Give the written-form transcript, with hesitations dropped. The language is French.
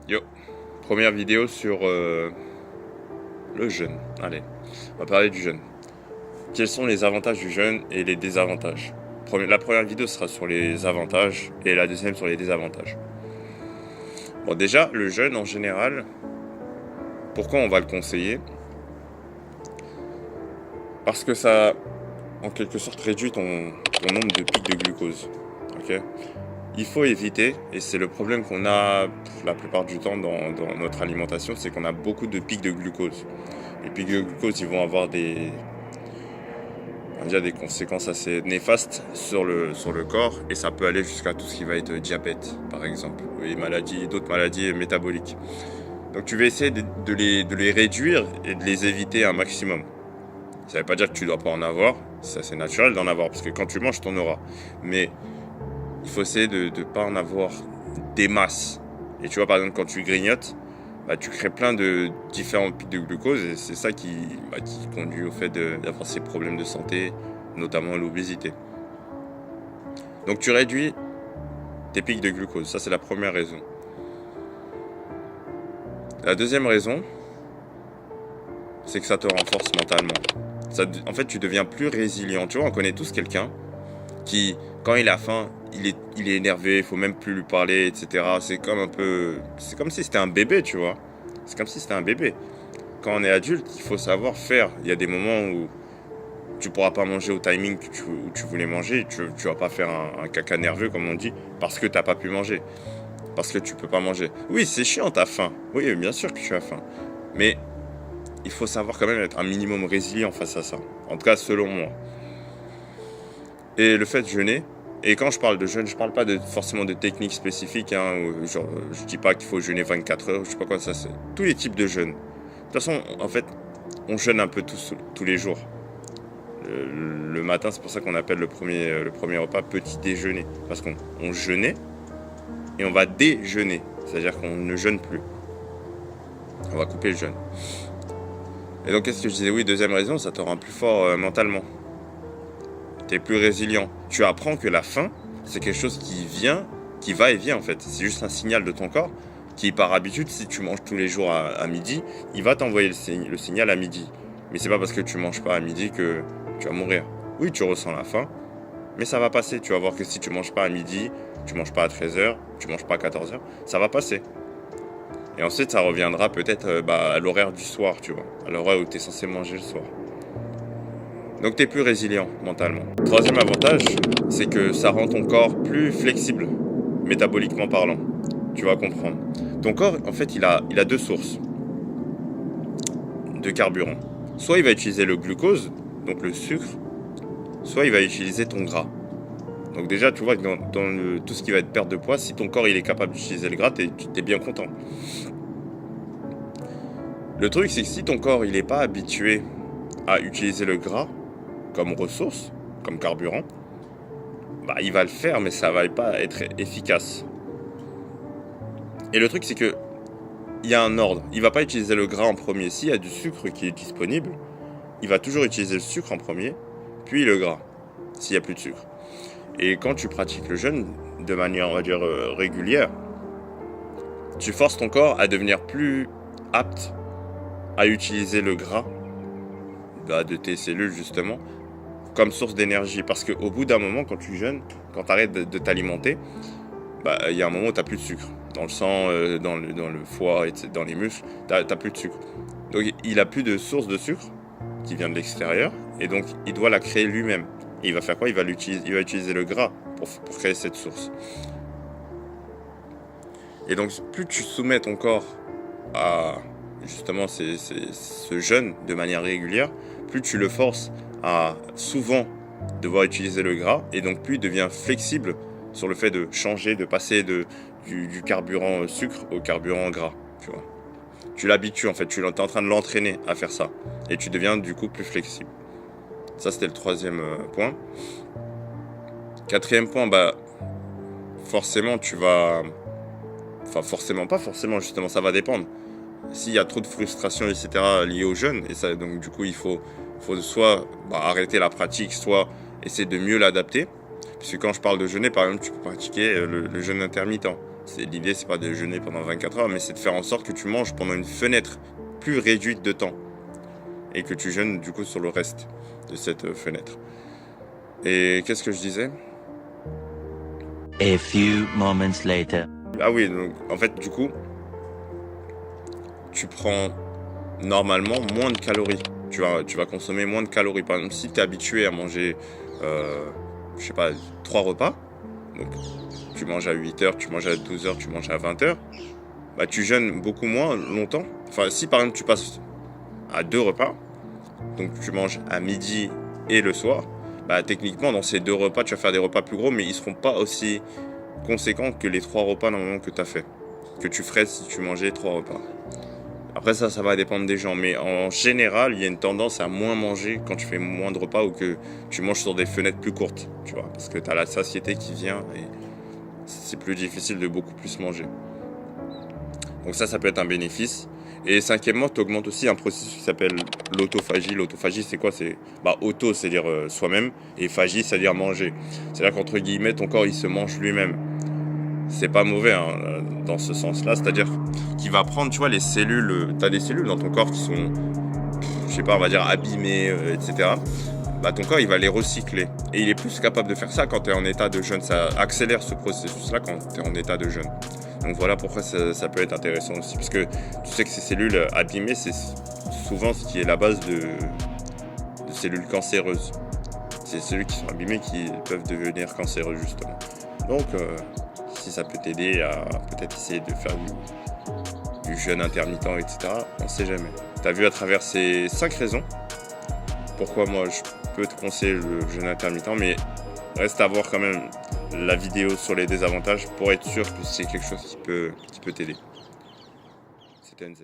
Yo, première vidéo sur le jeûne. Allez, on va parler du jeûne. Quels sont les avantages du jeûne et les désavantages? La première vidéo sera sur les avantages et la deuxième sur les désavantages. Bon, déjà, le jeûne en général, pourquoi on va le conseiller? Parce que ça, en quelque sorte, réduit ton nombre de pics de glucose. Ok? Il faut éviter, et c'est le problème qu'on a la plupart du temps dans notre alimentation, c'est qu'on a beaucoup de pics de glucose. Les pics de glucose, ils vont avoir des conséquences assez néfastes sur le corps, et ça peut aller jusqu'à tout ce qui va être diabète, par exemple, et d'autres maladies métaboliques. Donc tu vas essayer de les réduire et de les éviter un maximum. Ça ne veut pas dire que tu ne dois pas en avoir, ça c'est naturel d'en avoir, parce que quand tu manges, tu en auras. Mais il faut essayer de ne pas en avoir des masses. Et tu vois, par exemple, quand tu grignotes, tu crées plein de différents pics de glucose et c'est ça qui conduit au fait d'avoir ces problèmes de santé, notamment l'obésité. Donc tu réduis tes pics de glucose, ça c'est la première raison. La deuxième raison, c'est que ça te renforce mentalement. En fait, tu deviens plus résilient. Tu vois, on connaît tous quelqu'un qui, quand il a faim, il est énervé, il faut même plus lui parler, etc. C'est comme si c'était un bébé, tu vois. C'est comme si c'était un bébé. Quand on est adulte, il faut savoir faire. Il y a des moments où tu pourras pas manger au timing où tu voulais manger. Tu vas pas faire un caca nerveux, comme on dit, parce que t'as pas pu manger. Parce que tu peux pas manger. Oui, c'est chiant, t'as faim. Oui, bien sûr que tu as faim. Mais il faut savoir quand même être un minimum résilient face à ça. En tout cas, selon moi. Et le fait de jeûner, et quand je parle de jeûne, je parle pas forcément de techniques spécifiques, hein, genre, je dis pas qu'il faut jeûner 24 heures, je sais pas quoi ça c'est. Tous les types de jeûnes. De toute façon, en fait, on jeûne un peu tous les jours. Le matin, c'est pour ça qu'on appelle le premier repas petit déjeuner. Parce qu'on jeûnait et on va déjeûner. C'est-à-dire qu'on ne jeûne plus. On va couper le jeûne. Et donc, qu'est-ce que je disais? Oui, deuxième raison, ça te rend plus fort mentalement. Tu es plus résilient. Tu apprends que la faim, c'est quelque chose qui va et vient en fait. C'est juste un signal de ton corps qui, par habitude, si tu manges tous les jours à midi, il va t'envoyer le signal à midi. Mais c'est pas parce que tu manges pas à midi que tu vas mourir. Oui, tu ressens la faim, mais ça va passer. Tu vas voir que si tu manges pas à midi, tu manges pas à 13h, tu manges pas à 14h, ça va passer. Et ensuite, ça reviendra peut-être à l'horaire du soir, tu vois, à l'horaire où tu es censé manger le soir. Donc tu es plus résilient mentalement. Troisième avantage, c'est que ça rend ton corps plus flexible, métaboliquement parlant. Tu vas comprendre. Ton corps, en fait, il a deux sources de carburant. Soit il va utiliser le glucose, donc le sucre, soit il va utiliser ton gras. Donc déjà, tu vois que dans tout ce qui va être perte de poids, si ton corps il est capable d'utiliser le gras, tu es bien content. Le truc, c'est que si ton corps il n'est pas habitué à utiliser le gras comme ressource, comme carburant, il va le faire, mais ça va pas être efficace. Et le truc, c'est que il y a un ordre. Il va pas utiliser le gras en premier. S'il y a du sucre qui est disponible, il va toujours utiliser le sucre en premier, puis le gras, s'il n'y a plus de sucre. Et quand tu pratiques le jeûne de manière, on va dire, régulière, tu forces ton corps à devenir plus apte à utiliser le gras de tes cellules, justement, comme source d'énergie. Parce qu'au bout d'un moment, quand tu jeûnes, quand tu arrêtes de t'alimenter, il y a un moment où tu n'as plus de sucre. Dans le sang, dans le foie, etc., dans les muscles, tu n'as plus de sucre. Donc il n'a plus de source de sucre qui vient de l'extérieur, et donc il doit la créer lui-même. Et il va faire quoi? Il va utiliser le gras pour créer cette source. Et donc plus tu soumets ton corps à justement ce jeûne de manière régulière, plus tu le forces à souvent devoir utiliser le gras, et donc plus il devient flexible sur le fait de changer, de passer du carburant sucre au carburant gras, tu vois. Tu l'habitues en fait, tu es en train de l'entraîner à faire ça, et tu deviens du coup plus flexible. Ça c'était le troisième point. Quatrième point, forcément tu vas... Enfin forcément, pas forcément justement, ça va dépendre. S'il y a trop de frustration, etc. liée au jeûne, et ça, donc du coup il faut soit arrêter la pratique, soit essayer de mieux l'adapter. Puisque quand je parle de jeûner, par exemple, tu peux pratiquer le jeûne intermittent. L'idée, c'est pas de jeûner pendant 24 heures, mais c'est de faire en sorte que tu manges pendant une fenêtre plus réduite de temps. Et que tu jeûnes du coup sur le reste de cette fenêtre. Et qu'est-ce que je disais? A few moments later. Ah oui, donc en fait, du coup, tu prends normalement moins de calories. Tu vas consommer moins de calories. Par exemple, si tu es habitué à manger, je sais pas, 3 repas, donc tu manges à 8 heures, tu manges à 12 heures, tu manges à 20 heures, bah tu jeûnes beaucoup moins longtemps. Enfin, si par exemple tu passes à 2 repas, donc tu manges à midi et le soir, bah techniquement dans ces 2 repas, tu vas faire des repas plus gros, mais ils seront pas aussi conséquents que les 3 repas normalement que tu as fait, que tu ferais si tu mangeais 3 repas. Après ça va dépendre des gens, mais en général, il y a une tendance à moins manger quand tu fais moins de repas ou que tu manges sur des fenêtres plus courtes, tu vois, parce que tu as la satiété qui vient et c'est plus difficile de beaucoup plus manger. Donc ça peut être un bénéfice. Et cinquièmement, tu augmentes aussi un processus qui s'appelle l'autophagie. L'autophagie, c'est quoi? C'est auto, c'est-à-dire soi-même, et phagie, c'est-à-dire manger. C'est-à-dire qu'entre guillemets, ton corps, il se mange lui-même. C'est pas mauvais hein, dans ce sens-là, c'est-à-dire qu'il va prendre, tu vois, les cellules, tu as des cellules dans ton corps qui sont, je sais pas, on va dire abîmées, etc. Bah, ton corps, il va les recycler. Et il est plus capable de faire ça quand tu es en état de jeûne. Ça accélère ce processus-là quand tu es en état de jeûne. Donc voilà pourquoi ça peut être intéressant aussi. Parce que tu sais que ces cellules abîmées, c'est souvent ce qui est la base de cellules cancéreuses. C'est cellules qui sont abîmées qui peuvent devenir cancéreuses justement. Donc si ça peut t'aider à peut-être essayer de faire du jeûne intermittent, etc., on ne sait jamais. Tu as vu à travers ces 5 raisons pourquoi moi je peux te conseiller le jeûne intermittent, mais reste à voir quand même la vidéo sur les désavantages pour être sûr que c'est quelque chose qui peut t'aider. C'était NZ.